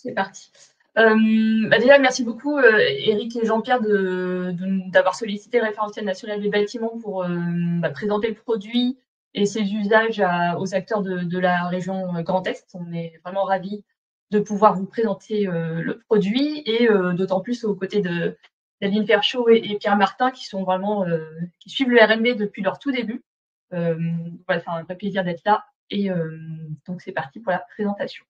C'est parti. Déjà, merci beaucoup, Eric et Jean-Pierre, d'avoir sollicité le référentiel national des bâtiments pour présenter le produit et ses usages aux acteurs de la région Grand Est. On est vraiment ravis de pouvoir vous présenter le produit et d'autant plus aux côtés de Nadine Perchaud et Pierre Martin qui sont vraiment qui suivent le RNB depuis leur tout début. Voilà, c'est un vrai plaisir d'être là et donc c'est parti pour la présentation.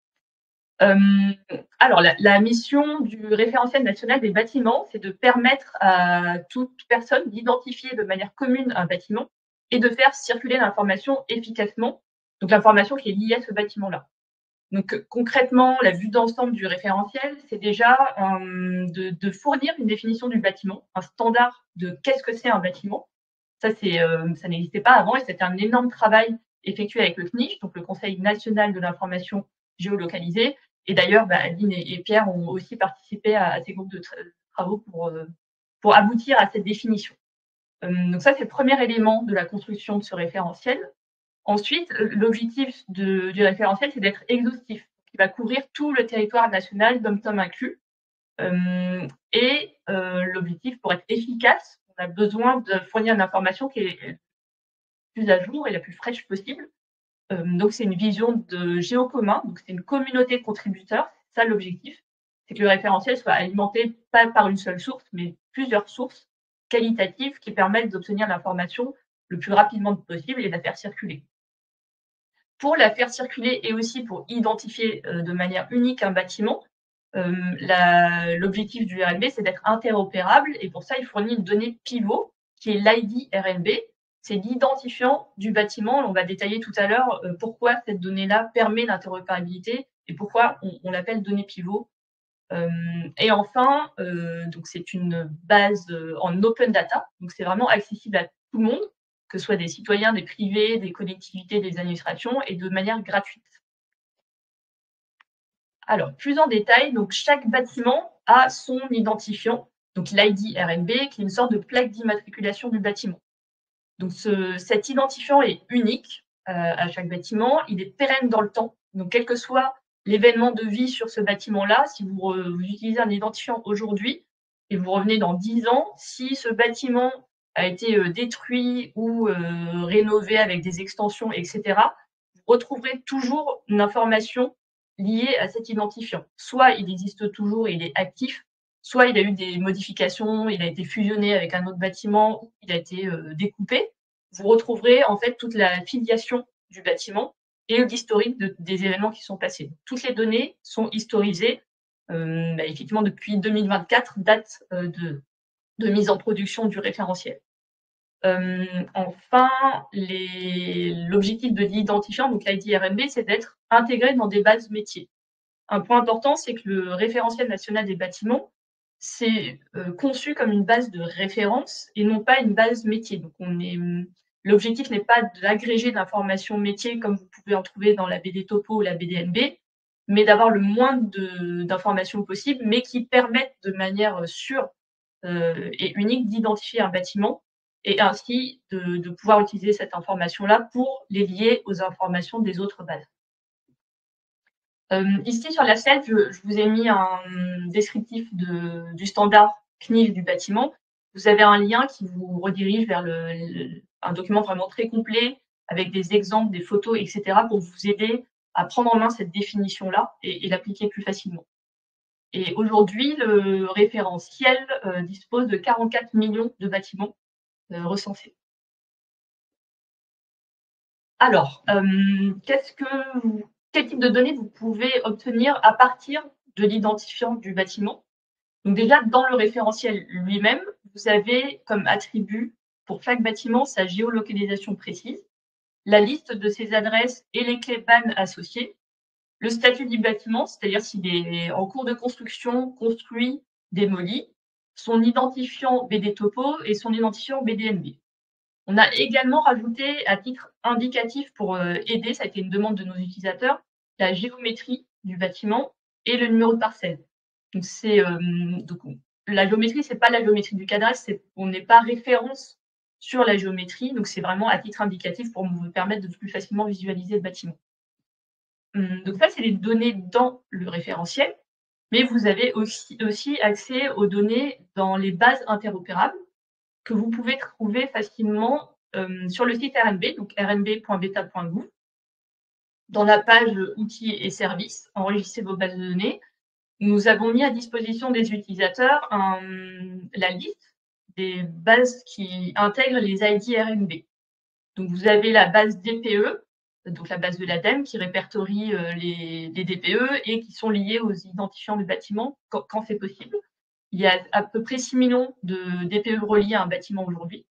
Alors, la mission du référentiel national des bâtiments, c'est de permettre à toute personne d'identifier de manière commune un bâtiment et de faire circuler l'information efficacement, donc l'information qui est liée à ce bâtiment-là. Donc, concrètement, la vue d'ensemble du référentiel, c'est déjà de fournir une définition du bâtiment, un standard de qu'est-ce que c'est un bâtiment. Ça, ça n'existait pas avant et c'était un énorme travail effectué avec le CNIGE, donc le Conseil national de l'information géolocalisée. Et d'ailleurs, Adeline et Pierre ont aussi participé à ces groupes de travaux pour aboutir à cette définition. Donc ça, c'est le premier élément de la construction de ce référentiel. Ensuite, l'objectif du référentiel, c'est d'être exhaustif. Il va couvrir tout le territoire national, dom-tom inclus. Et l'objectif, pour être efficace, on a besoin de fournir une information qui est plus à jour et la plus fraîche possible. Donc, c'est une vision de géocommun, donc c'est une communauté de contributeurs. C'est ça l'objectif, c'est que le référentiel soit alimenté pas par une seule source, mais plusieurs sources qualitatives qui permettent d'obtenir l'information le plus rapidement possible et de la faire circuler. Pour la faire circuler et aussi pour identifier de manière unique un bâtiment, l'objectif du RNB, c'est d'être interopérable et pour ça, il fournit une donnée pivot qui est l'ID RNB. C'est l'identifiant du bâtiment. On va détailler tout à l'heure pourquoi cette donnée-là permet l'interopérabilité et pourquoi on l'appelle donnée pivot. Et enfin, donc c'est une base en open data, donc c'est vraiment accessible à tout le monde, que ce soit des citoyens, des privés, des collectivités, des administrations, et de manière gratuite. Alors, plus en détail, donc chaque bâtiment a son identifiant, donc l'ID RNB, qui est une sorte de plaque d'immatriculation du bâtiment. Donc cet identifiant est unique à chaque bâtiment, il est pérenne dans le temps. Donc quel que soit l'événement de vie sur ce bâtiment-là, si vous utilisez un identifiant aujourd'hui et vous revenez dans 10 ans, si ce bâtiment a été détruit ou rénové avec des extensions, etc., vous retrouverez toujours une information liée à cet identifiant. Soit il existe toujours et il est actif, soit il a eu des modifications, il a été fusionné avec un autre bâtiment, ou il a été découpé. Vous retrouverez en fait toute la filiation du bâtiment et l'historique des événements qui sont passés. Toutes les données sont historisées, effectivement depuis 2024, date de mise en production du référentiel. Enfin, l'objectif de l'identifiant, donc l'ID RNB, c'est d'être intégré dans des bases métiers. Un point important, c'est que le référentiel national des bâtiments, c'est conçu comme une base de référence et non pas une base métier. Donc, l'objectif n'est pas d'agréger d'informations métiers comme vous pouvez en trouver dans la BD Topo ou la BDNB, mais d'avoir le moins d'informations possible, mais qui permettent de manière sûre et unique d'identifier un bâtiment et ainsi de pouvoir utiliser cette information-là pour les lier aux informations des autres bases. Ici, sur la slide, je vous ai mis un descriptif du standard CNIL du bâtiment. Vous avez un lien qui vous redirige vers un document vraiment très complet avec des exemples, des photos, etc. pour vous aider à prendre en main cette définition-là et l'appliquer plus facilement. Et aujourd'hui, le référentiel dispose de 44 millions de bâtiments recensés. Alors, quel type de données vous pouvez obtenir à partir de l'identifiant du bâtiment? Donc déjà, dans le référentiel lui-même, vous avez comme attribut pour chaque bâtiment sa géolocalisation précise, la liste de ses adresses et les clés PAN associées, le statut du bâtiment, c'est-à-dire s'il est en cours de construction, construit, démoli, son identifiant BD Topo et son identifiant BDNB. On a également rajouté à titre indicatif pour aider, ça a été une demande de nos utilisateurs, la géométrie du bâtiment et le numéro de parcelle. Donc, la géométrie, c'est pas la géométrie du cadastre, on n'est pas référence sur la géométrie, donc c'est vraiment à titre indicatif pour vous permettre de plus facilement visualiser le bâtiment. Donc ça, c'est les données dans le référentiel. mais vous avez aussi accès aux données dans les bases interopérables que vous pouvez trouver facilement sur le site RNB, donc rnb.beta.gouv. Dans la page outils et services, enregistrez vos bases de données. Nous avons mis à disposition des utilisateurs la liste des bases qui intègrent les ID RNB. Donc, vous avez la base DPE, donc la base de l'ADEME, qui répertorie les DPE et qui sont liés aux identifiants du bâtiment quand c'est possible. Il y a à peu près 6 millions de DPE reliés à un bâtiment aujourd'hui.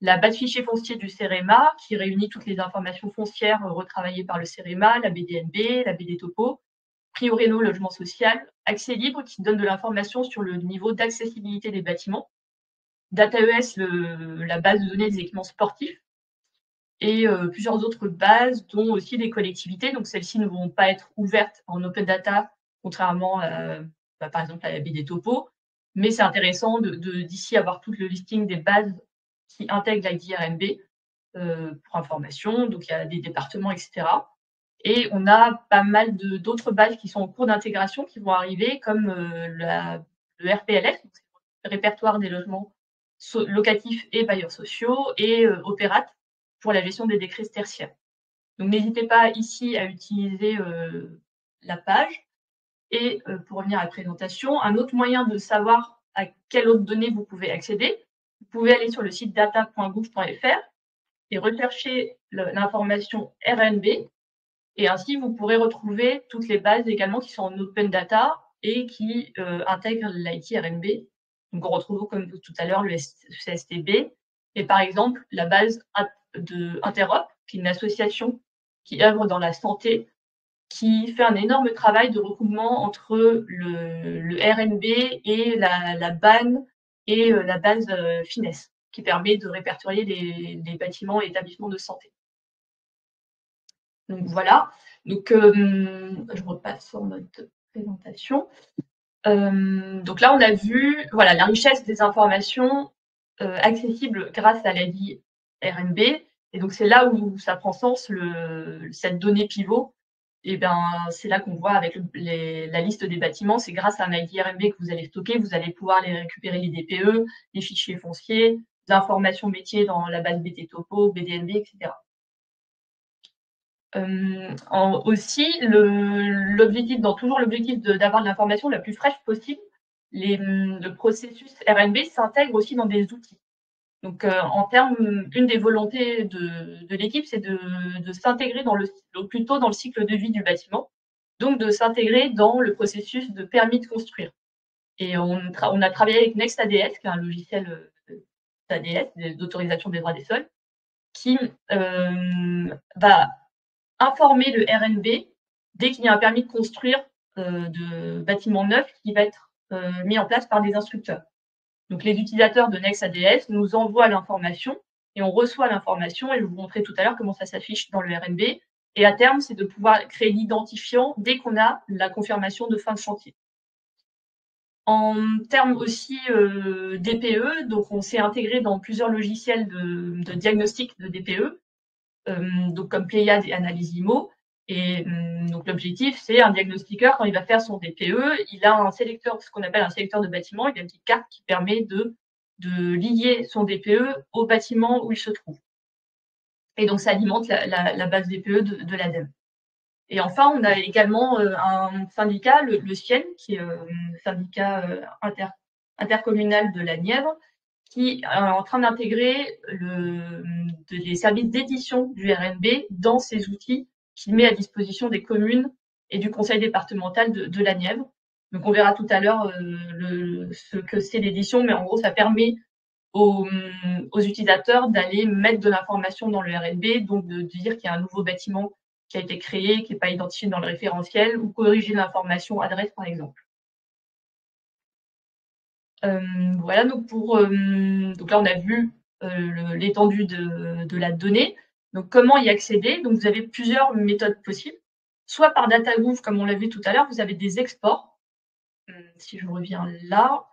La base fichier foncier du CEREMA, qui réunit toutes les informations foncières retravaillées par le CEREMA, la BDNB, la BD Topo, Prioréno logement social, accès libre qui donne de l'information sur le niveau d'accessibilité des bâtiments, DataES, la base de données des équipements sportifs, et plusieurs autres bases, dont aussi des collectivités. Donc celles-ci ne vont pas être ouvertes en open data, contrairement par exemple à la BD Topo, mais c'est intéressant d'ici avoir tout le listing des bases qui intègrent l'IDRNB pour information. Donc il y a des départements, etc. Et on a pas mal d'autres bases qui sont en cours d'intégration qui vont arriver, comme le RPLS, donc le répertoire des logements locatifs et bailleurs sociaux, et Opérat pour la gestion des décrets tertiaires. Donc n'hésitez pas ici à utiliser la page. Et pour revenir à la présentation, un autre moyen de savoir à quelles autres données vous pouvez accéder, vous pouvez aller sur le site data.gouv.fr et rechercher l'information RNB. Et ainsi, vous pourrez retrouver toutes les bases également qui sont en open data et qui intègrent l'IT RNB. Donc, on retrouve, comme tout à l'heure, le CSTB. Et par exemple, la base de Interop, qui est une association qui œuvre dans la santé, qui fait un énorme travail de recoupement entre le RNB et la BAN et la base FINES, qui permet de répertorier les bâtiments et établissements de santé. Donc voilà. Donc je repasse sur notre présentation. Donc là, on a vu voilà, la richesse des informations accessibles grâce à l'ID RNB. Et donc c'est là où ça prend sens, cette donnée pivot. Et ben c'est là qu'on voit avec la liste des bâtiments, c'est grâce à un ID RNB que vous allez stocker, vous allez pouvoir les récupérer les DPE, les fichiers fonciers, l'information métier dans la base BT Topo, BDNB, etc. Aussi, toujours l'objectif d'avoir de l'information la plus fraîche possible, le processus RNB s'intègre aussi dans des outils. Donc, en termes, une des volontés de l'équipe, c'est de s'intégrer plutôt dans le cycle de vie du bâtiment, donc de s'intégrer dans le processus de permis de construire. Et on a travaillé avec NextADS, qui est un logiciel d'ADS, d'autorisation des droits des sols, qui va informer le RNB dès qu'il y a un permis de construire de bâtiments neufs qui va être mis en place par des instructeurs. Donc, les utilisateurs de NextADS nous envoient l'information et on reçoit l'information, et je vais vous montrer tout à l'heure comment ça s'affiche dans le RNB. Et à terme, c'est de pouvoir créer l'identifiant dès qu'on a la confirmation de fin de chantier. En termes aussi DPE, donc on s'est intégré dans plusieurs logiciels de diagnostic de DPE, donc comme Pléiade et Analyse IMO. Et donc l'objectif, c'est un diagnostiqueur, quand il va faire son DPE, il a un sélecteur, ce qu'on appelle un sélecteur de bâtiment, il a une petite carte qui permet de lier son DPE au bâtiment où il se trouve. Et donc ça alimente la base DPE de l'ADEME. Et enfin, on a également un syndicat, le SIEN, qui est un syndicat intercommunal de la Nièvre, qui est en train d'intégrer les services d'édition du RNB dans ses outils qu'il met à disposition des communes et du conseil départemental de la Nièvre. Donc on verra tout à l'heure ce que c'est l'édition, mais en gros, ça permet aux utilisateurs d'aller mettre de l'information dans le RNB, donc de dire qu'il y a un nouveau bâtiment qui a été créé, qui n'est pas identifié dans le référentiel, ou corriger l'information adresse, par exemple. Voilà, donc là, on a vu l'étendue de la donnée. Donc, comment y accéder? Donc, vous avez plusieurs méthodes possibles. Soit par DataGouv, comme on l'a vu tout à l'heure, vous avez des exports. Si je reviens là,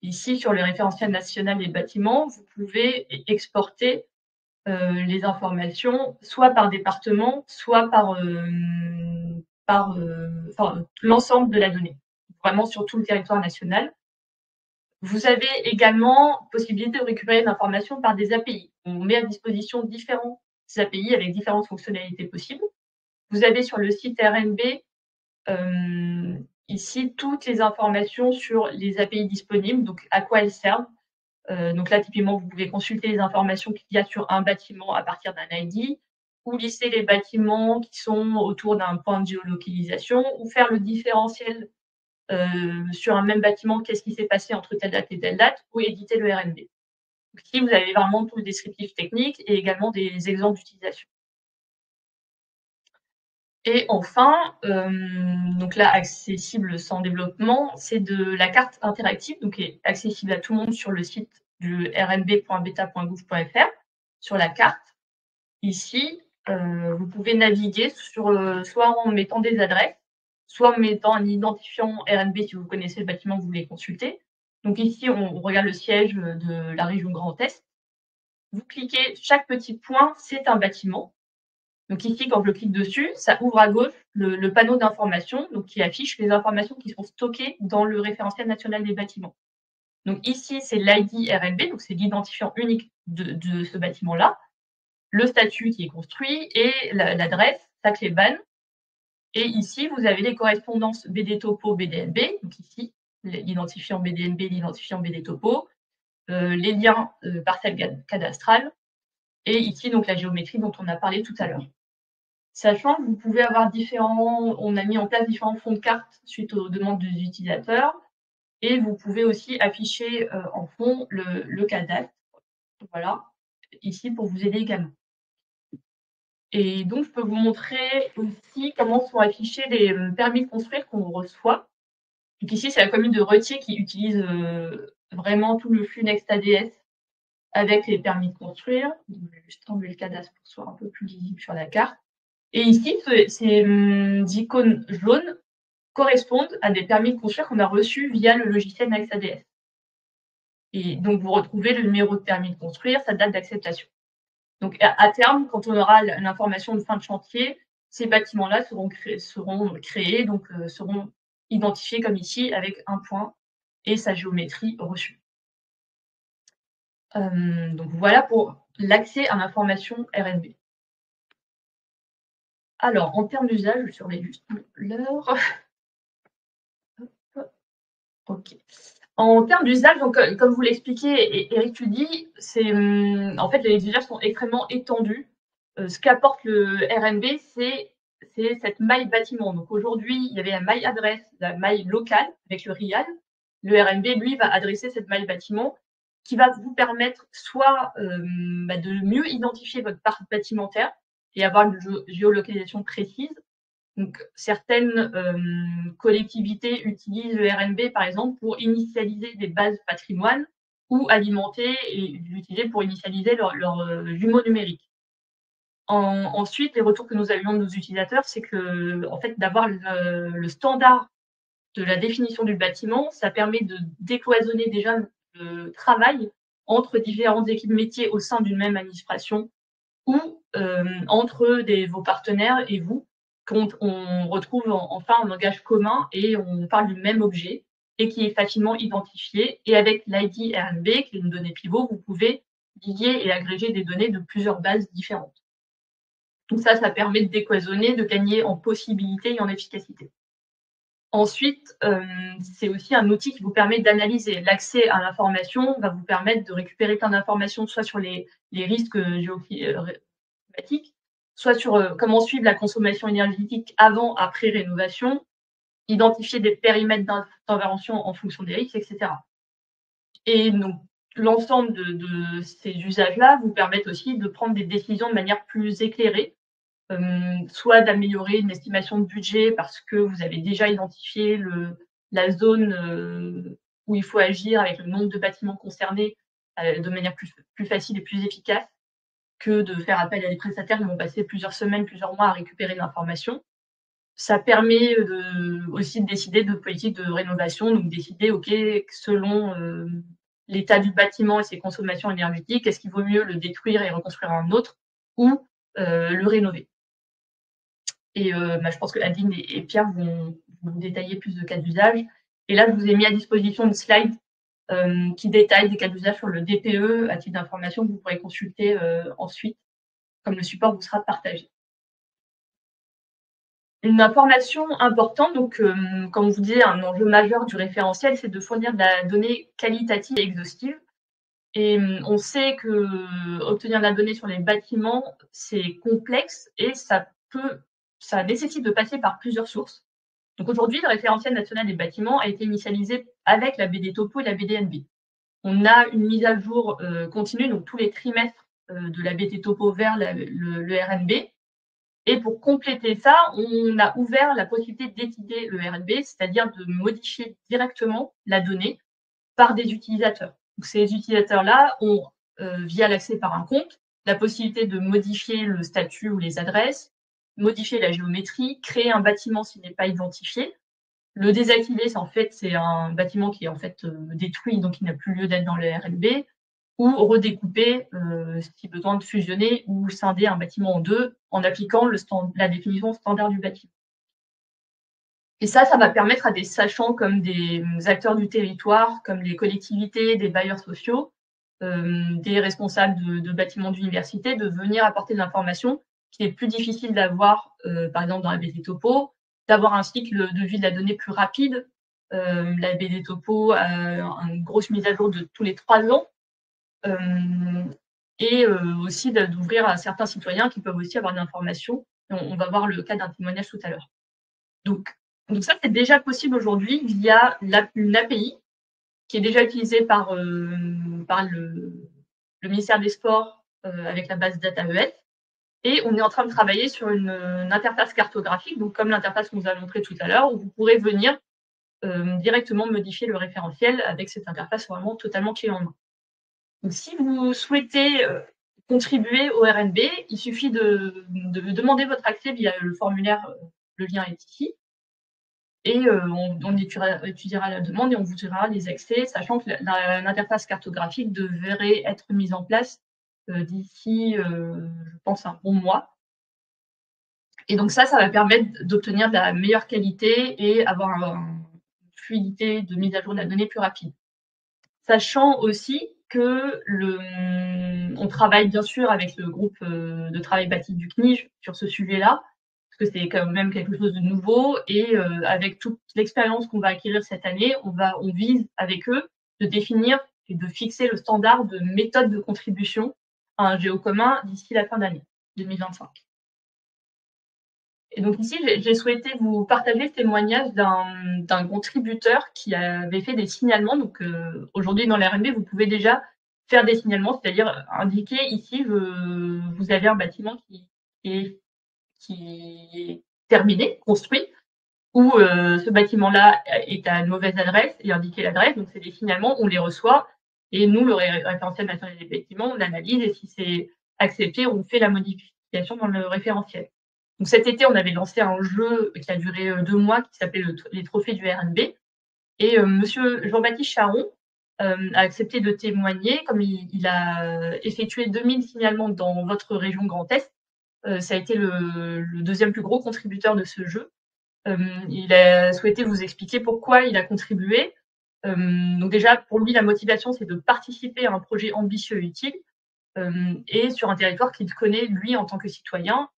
ici, sur le référentiel national des bâtiments, vous pouvez exporter les informations, soit par département, soit par l'ensemble de la donnée. vraiment sur tout le territoire national. Vous avez également possibilité de récupérer l'information par des API. On met à disposition différents API avec différentes fonctionnalités possibles. Vous avez sur le site RNB ici toutes les informations sur les API disponibles, donc à quoi elles servent. Donc là, typiquement, vous pouvez consulter les informations qu'il y a sur un bâtiment à partir d'un ID, ou lister les bâtiments qui sont autour d'un point de géolocalisation, ou faire le différentiel sur un même bâtiment, qu'est-ce qui s'est passé entre telle date et telle date, ou éditer le RNB. Donc, ici, vous avez vraiment tout le descriptif technique et également des exemples d'utilisation. Et enfin, donc là, accessible sans développement, c'est de la carte interactive, donc qui est accessible à tout le monde sur le site du rnb.beta.gouv.fr, sur la carte. Ici, vous pouvez naviguer sur, soit en mettant des adresses, soit en mettant un identifiant RNB si vous connaissez le bâtiment que vous voulez consulter. Donc ici, on regarde le siège de la région Grand Est. Vous cliquez, chaque petit point, c'est un bâtiment. Donc ici, quand je clique dessus, ça ouvre à gauche le panneau d'information, donc qui affiche les informations qui sont stockées dans le référentiel national des bâtiments. Donc ici, c'est l'ID RNB, donc c'est l'identifiant unique de ce bâtiment-là, le statut qui est construit et l'adresse, sa clé BAN. Et ici, vous avez les correspondances BD Topo, BDNB, donc ici, l'identifiant BDNB, l'identifiant BD Topo, les liens parcelles cadastrales, et ici, donc la géométrie dont on a parlé tout à l'heure. Sachant que vous pouvez avoir on a mis en place différents fonds de carte suite aux demandes des utilisateurs, et vous pouvez aussi afficher en fond le cadastre, voilà, ici pour vous aider également. Et donc, je peux vous montrer aussi comment sont affichés les permis de construire qu'on reçoit. Donc ici, c'est la commune de Retier qui utilise vraiment tout le flux NextADS avec les permis de construire. Donc, je vais juste enlever le cadastre pour que ce soit un peu plus lisible sur la carte. Et ici, ces icônes jaunes correspondent à des permis de construire qu'on a reçus via le logiciel NextADS. Et donc, vous retrouvez le numéro de permis de construire, sa date d'acceptation. Donc, à terme, quand on aura l'information de fin de chantier, ces bâtiments-là seront créés, donc seront identifiés comme ici avec un point et sa géométrie reçue. Donc, voilà pour l'accès à l'information RNB. Alors, en termes d'usage, je surveille juste l'heure. Ok. En termes d'usage, donc, comme vous l'expliquez, Eric, tu dis, en fait, les usages sont extrêmement étendus. Ce qu'apporte le RNB, c'est cette maille bâtiment. Donc aujourd'hui, il y avait la maille adresse, la maille locale avec le RIAL. Le RNB, lui, va adresser cette maille bâtiment qui va vous permettre soit de mieux identifier votre parc bâtimentaire et avoir une géolocalisation précise. Donc, certaines collectivités utilisent le RNB, par exemple, pour initialiser des bases patrimoine ou alimenter et l'utiliser pour initialiser leur jumeaux numériques. Ensuite, les retours que nous avions de nos utilisateurs, c'est que, en fait, d'avoir le standard de la définition du bâtiment, ça permet de décloisonner déjà le travail entre différentes équipes métiers au sein d'une même administration ou entre vos partenaires et vous, quand on retrouve enfin un langage commun et on parle du même objet et qui est facilement identifié. Et avec l'ID RNB, qui est une donnée pivot, vous pouvez lier et agréger des données de plusieurs bases différentes. Donc ça permet de décloisonner, de gagner en possibilité et en efficacité. Ensuite, c'est aussi un outil qui vous permet d'analyser. L'accès à l'information va vous permettre de récupérer plein d'informations, soit sur les risques géoclimatiques, soit sur comment suivre la consommation énergétique avant, après rénovation, identifier des périmètres d'intervention en fonction des risques, etc. Et donc, l'ensemble de ces usages-là vous permettent aussi de prendre des décisions de manière plus éclairée, soit d'améliorer une estimation de budget parce que vous avez déjà identifié la zone où il faut agir avec le nombre de bâtiments concernés de manière plus facile et plus efficace que de faire appel à des prestataires qui vont passer plusieurs semaines, plusieurs mois à récupérer l'information. Ça permet aussi de décider de politique de rénovation, donc décider, OK, selon l'état du bâtiment et ses consommations énergétiques, est-ce qu'il vaut mieux le détruire et reconstruire un autre ou le rénover. Et je pense que Adeline et Pierre vont détailler plus de cas d'usage. Et là, je vous ai mis à disposition une slide qui détaille des cas d'usage sur le DPE à titre d'information que vous pourrez consulter ensuite, comme le support vous sera partagé. Une information importante, donc comme je vous disais, un enjeu majeur du référentiel, c'est de fournir de la donnée qualitative et exhaustive. Et on sait que obtenir de la donnée sur les bâtiments, c'est complexe et ça nécessite de passer par plusieurs sources. Donc aujourd'hui, le référentiel national des bâtiments a été initialisé avec la BD Topo et la BDNB. On a une mise à jour continue, donc tous les trimestres de la BD Topo vers le RNB. Et pour compléter ça, on a ouvert la possibilité d'éditer le RNB, c'est-à-dire de modifier directement la donnée par des utilisateurs. Donc, ces utilisateurs-là ont, via l'accès par un compte, la possibilité de modifier le statut ou les adresses, modifier la géométrie, créer un bâtiment s'il n'est pas identifié. Le désactiver, c'est un bâtiment qui est en fait détruit, donc il n'a plus lieu d'être dans le RNB, ou redécouper si besoin de fusionner ou scinder un bâtiment en deux en appliquant la définition standard du bâtiment. Et ça va permettre à des sachants comme des acteurs du territoire, comme les collectivités, des bailleurs sociaux, des responsables de bâtiments d'université, de venir apporter de l'information qui est plus difficile d'avoir, par exemple dans la BD Topo, d'avoir un cycle de vie de la donnée plus rapide. La BD Topo a une grosse mise à jour de tous les 3 ans. Et aussi d'ouvrir à certains citoyens qui peuvent aussi avoir de l'information. On va voir le cas d'un témoignage tout à l'heure. Donc ça, c'est déjà possible aujourd'hui via une API qui est déjà utilisée par le ministère des Sports avec la base DataES. Et on est en train de travailler sur une interface cartographique, donc comme l'interface qu'on vous a montrée tout à l'heure, où vous pourrez venir directement modifier le référentiel avec cette interface vraiment totalement clé en main. Donc, si vous souhaitez contribuer au RNB, il suffit de demander votre accès via le formulaire, le lien est ici. Et on étudiera la demande et on vous dira les accès, sachant que l'interface cartographique devrait être mise en place d'ici, je pense, un bon mois. Et donc ça va permettre d'obtenir de la meilleure qualité et avoir une fluidité de mise à jour de la donnée plus rapide. Sachant aussi que on travaille bien sûr avec le groupe de travail bâti du CNIJ sur ce sujet-là, parce que c'est quand même quelque chose de nouveau, et avec toute l'expérience qu'on va acquérir cette année, on vise avec eux de définir et de fixer le standard de méthode de contribution à un géo commun d'ici la fin d'année 2025. Et donc ici, j'ai souhaité vous partager le témoignage d'un contributeur qui avait fait des signalements. Donc aujourd'hui, dans l'RNB, vous pouvez déjà faire des signalements, c'est-à-dire indiquer ici, vous avez un bâtiment qui est terminé, construit, ou ce bâtiment-là est à une mauvaise adresse, et indiquer l'adresse. Donc c'est des signalements, on les reçoit, et nous, le référentiel national des bâtiments, on analyse, et si c'est accepté, on fait la modification dans le référentiel. Donc cet été, on avait lancé un jeu qui a duré 2 mois, qui s'appelait les trophées du RNB. Et monsieur Jean-Baptiste Charon a accepté de témoigner, comme il a effectué 2000 signalements dans votre région Grand Est. Ça a été le deuxième plus gros contributeur de ce jeu. Il a souhaité vous expliquer pourquoi il a contribué. Donc déjà, pour lui, la motivation, c'est de participer à un projet ambitieux et utile, et sur un territoire qu'il connaît, lui, en tant que citoyen.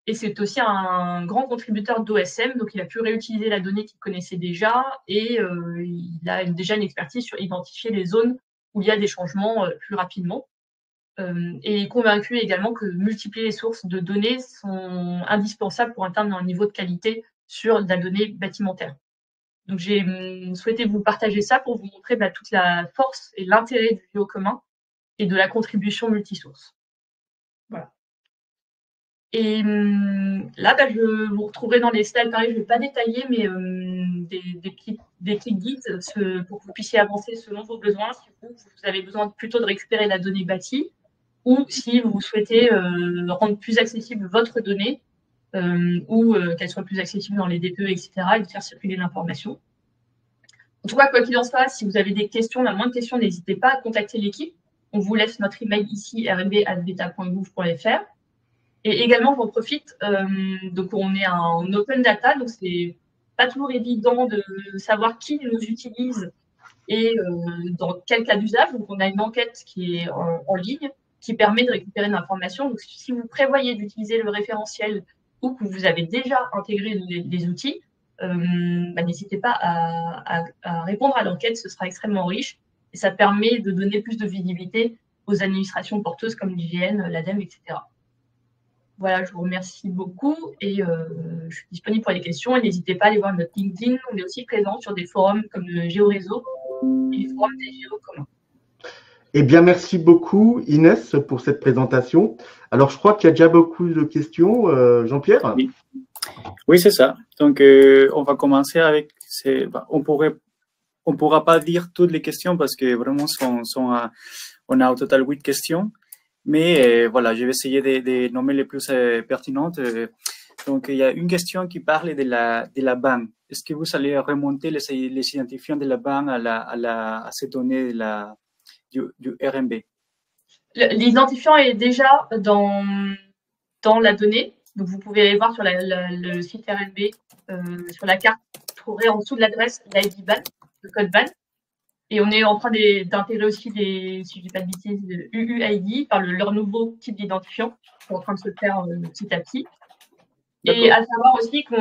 Et c'est aussi un grand contributeur d'OSM, donc il a pu réutiliser la donnée qu'il connaissait déjà, et il a déjà une expertise sur identifier les zones où il y a des changements plus rapidement. Et il est convaincu également que multiplier les sources de données sont indispensables pour atteindre un niveau de qualité sur la donnée bâtimentaire. Donc j'ai souhaité vous partager ça pour vous montrer toute la force et l'intérêt du géo commun et de la contribution multisource. Voilà. Et là, je vous retrouverai dans les slides, pareil, je ne vais pas détailler, mais des petits guides pour que vous puissiez avancer selon vos besoins, si vous avez besoin plutôt de récupérer la donnée bâtie, ou si vous souhaitez rendre plus accessible votre donnée, ou qu'elle soit plus accessible dans les DPE, etc., et de faire circuler l'information. En tout cas, quoi qu'il en soit, si vous avez des questions, la moindre question, n'hésitez pas à contacter l'équipe. On vous laisse notre email ici, rnb@beta.gouv.fr. Et également, j'en profite, donc on est en open data, donc c'est pas toujours évident de savoir qui nous utilise et dans quel cas d'usage. Donc, on a une enquête qui est en ligne qui permet de récupérer de l'information. Donc, si vous prévoyez d'utiliser le référentiel ou que vous avez déjà intégré les outils, n'hésitez pas à répondre à l'enquête, ce sera extrêmement riche et ça permet de donner plus de visibilité aux administrations porteuses comme l'IGN, l'ADEME, etc. Voilà, je vous remercie beaucoup et je suis disponible pour les questions et n'hésitez pas à aller voir notre LinkedIn. On est aussi présent sur des forums comme le GeoRéseau et les forums des géos communs. Eh bien, merci beaucoup Inès pour cette présentation. Alors, je crois qu'il y a déjà beaucoup de questions. Jean-Pierre? Oui, c'est ça. Donc, on va commencer avec… on pourra pas dire toutes les questions parce que vraiment, on a au total 8 questions. Mais voilà, je vais essayer de nommer les plus pertinentes. Donc, il y a une question qui parle de la BAN. Est-ce que vous allez remonter les identifiants de la BAN à ces données du RMB? L'identifiant est déjà dans la donnée. Donc, vous pouvez aller voir sur le site RMB, sur la carte, vous trouverez en dessous de l'adresse l'ID BAN, le code BAN. Et on est en train d'intégrer aussi si je ne dis pas de bêtises, le UUID par leur nouveau type d'identifiant. C'est en train de se faire petit à petit. Et à savoir aussi que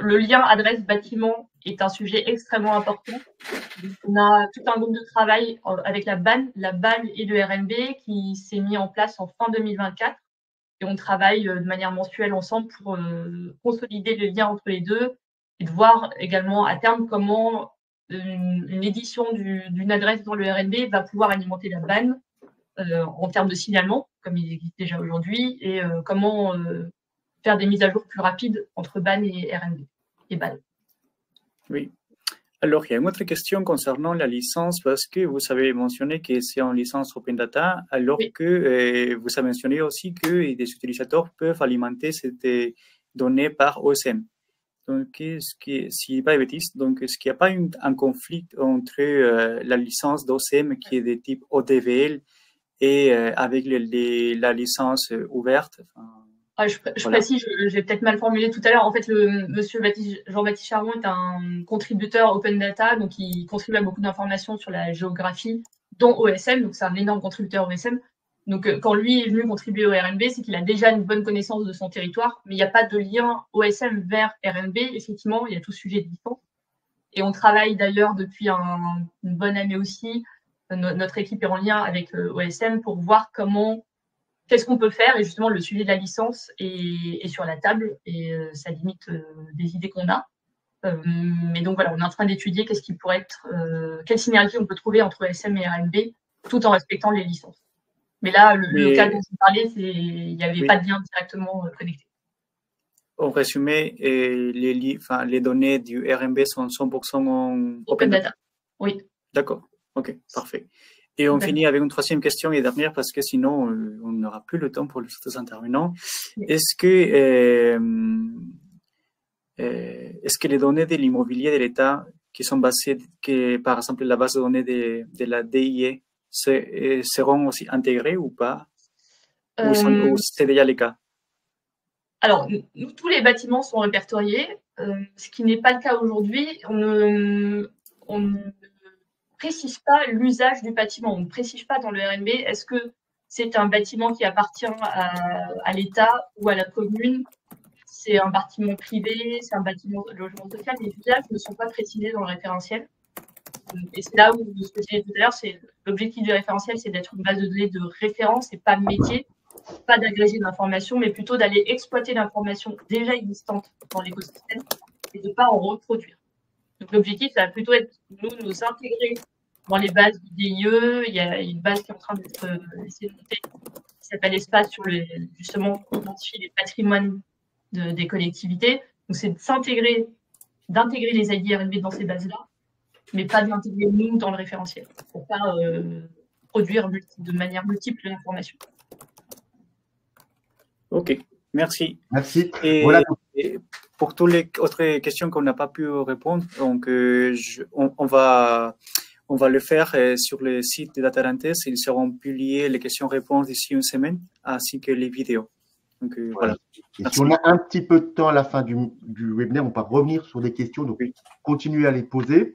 le lien adresse-bâtiment est un sujet extrêmement important. Donc, on a tout un groupe de travail avec la BAN et le RMB qui s'est mis en place en fin 2024. Et on travaille de manière mensuelle ensemble pour consolider le lien entre les deux et de voir également à terme comment une édition d'une adresse dans le RMB va pouvoir alimenter la BAN en termes de signalement, comme il existe déjà aujourd'hui, et comment faire des mises à jour plus rapides entre BAN et RMB et BAN. Oui. Alors, il y a une autre question concernant la licence, parce que vous avez mentionné que c'est en licence Open Data, alors oui, que vous avez mentionné aussi que des utilisateurs peuvent alimenter ces données par OSM. Donc, si pas de bêtises, donc est-ce qu'il n'y a pas un conflit entre la licence d'OSM qui est de type ODVL et avec la licence ouverte? Je précise, j'ai peut-être mal formulé tout à l'heure. En fait, monsieur Jean-Baptiste Charbon est un contributeur Open Data, donc il contribue à beaucoup d'informations sur la géographie, dont OSM, donc c'est un énorme contributeur OSM. Donc, quand lui est venu contribuer au RMB, c'est qu'il a déjà une bonne connaissance de son territoire, mais il n'y a pas de lien OSM vers RMB. Effectivement, il y a tout sujet de licence. Et on travaille d'ailleurs depuis une bonne année aussi. Notre équipe est en lien avec OSM pour voir qu'est-ce qu'on peut faire. Et justement, le sujet de la licence est sur la table et ça limite des idées qu'on a. Mais donc voilà, on est en train d'étudier qu'est-ce qui pourrait être, quelle synergie on peut trouver entre OSM et RMB tout en respectant les licences. Mais là, le cas dont je parlais, il n'y avait pas de lien directement connecté. En résumé, les données du RMB sont 100% en Open Data. Oui. D'accord. OK, parfait. Et on finit avec une troisième question et dernière parce que sinon, on n'aura plus le temps pour les autres intervenants. Oui. Est-ce que les données de l'immobilier de l'État qui sont basées, par exemple la base de données de la DIE, seront aussi intégrées ou pas? Ou c'est déjà le cas? Alors, nous, tous les bâtiments sont répertoriés, ce qui n'est pas le cas aujourd'hui. On ne précise pas l'usage du bâtiment. On ne précise pas dans le RMB, est-ce que c'est un bâtiment qui appartient à l'État ou à la commune? C'est un bâtiment privé, c'est un bâtiment de logement social. Les usages ne sont pas précisés dans le référentiel. Et c'est là où, ce que j'ai dit tout à l'heure, c'est l'objectif du référentiel, c'est d'être une base de données de référence et pas de métier, pas d'agréger d'informations, mais plutôt d'aller exploiter l'information déjà existante dans l'écosystème et de ne pas en reproduire. Donc l'objectif, ça va plutôt être nous intégrer dans les bases du DIE. Il y a une base qui est en train d'être essayée de monter, qui s'appelle Espace, sur justement identifier les patrimoines des collectivités. Donc c'est d'intégrer les ID RMB dans ces bases-là, mais pas de l'intégrer nous dans le référentiel, pour ne pas produire de manière multiple l'information. OK, merci. Merci. Et, voilà. Et pour toutes les autres questions qu'on n'a pas pu répondre, donc on va le faire sur le site de Datarantes. Ils seront publiés les questions-réponses d'ici une semaine, ainsi que les vidéos. Donc, voilà. Et si on a un petit peu de temps à la fin du webinaire, on peut revenir sur des questions, donc continuez à les poser.